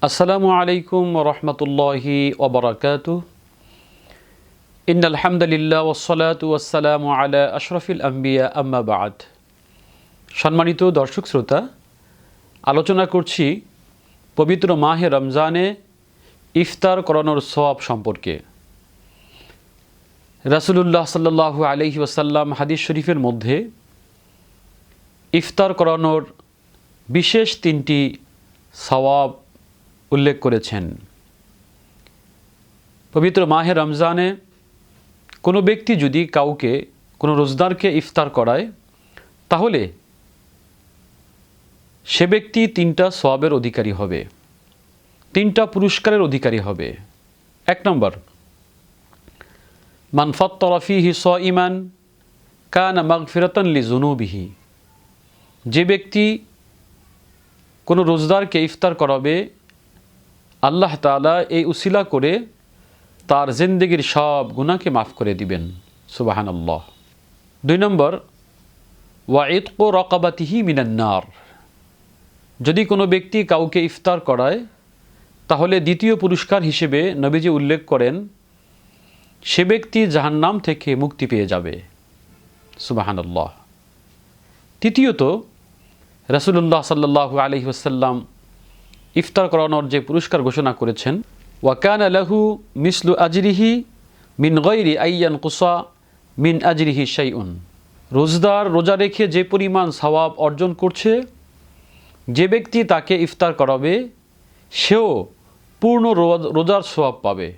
আসসালামু আলাইকুম রহমতুল্লাহি ওবরাকাতুহ। ইন্নাল হামদুলিল্লাহ ওয়াসসালাতু ওয়াসসালামু আলা আশরাফিল আম্বিয়া আম্মা বা'দ। সম্মানিত দর্শক শ্রোতা, আলোচনা করছি পবিত্র মাহে রমজানে ইফতার করানোর সওয়াব সম্পর্কে। রাসূলুল্লাহ সাল্লাল্লাহু আলাইহি ওয়াসাল্লাম হাদিস শরীফের মধ্যে ইফতার করানোর বিশেষ তিনটি সওয়াব উল্লেখ করেছেন। পবিত্র মাহে রমজানে কোনো ব্যক্তি যদি কাউকে, কোনো রোজদারকে ইফতার করায়, তাহলে সে ব্যক্তি তিনটা সওয়াবের অধিকারী হবে, তিনটা পুরস্কারের অধিকারী হবে। 1 নম্বর, মান ফাত্তারা ফীহি সাইমান কানা মাগফিরাতান লিযুনুবিহি। যে ব্যক্তি কোনো রোজদারকে ইফতার করাবে, আল্লাহ তাআলা এই উসিলা করে তার জিন্দেগির সব গুনাহকে মাফ করে দিবেন। সুবহানাল্লাহ। 2 নম্বর, ওয়া ইতকু রাকাবাতিহি মিনান নার। যদি কোনো ব্যক্তি কাউকে ইফতার করায়, তাহলে দ্বিতীয় পুরস্কার হিসেবে নবীজি উল্লেখ করেন সে ব্যক্তি জাহান্নাম থেকে মুক্তি পেয়ে যাবে। সুবহানাল্লাহ। তৃতীয়ত, রাসূলুল্লাহ সাল্লাল্লাহু আলাইহি ওয়াসাল্লাম ইফতার করানোর যে পুরস্কার ঘোষণা করেছেন, ওয়া কানা লাহু মিসলু আজরিহি মিন গায়রি আইয়ানকুসা মিন আজরিহি শাইউন। রোজদার রোজা রেখে যে পরিমাণ সওয়াব অর্জন করছে, যে ব্যক্তি তাকে ইফতার করাবে সেও পূর্ণ রোজার সওয়াব পাবে।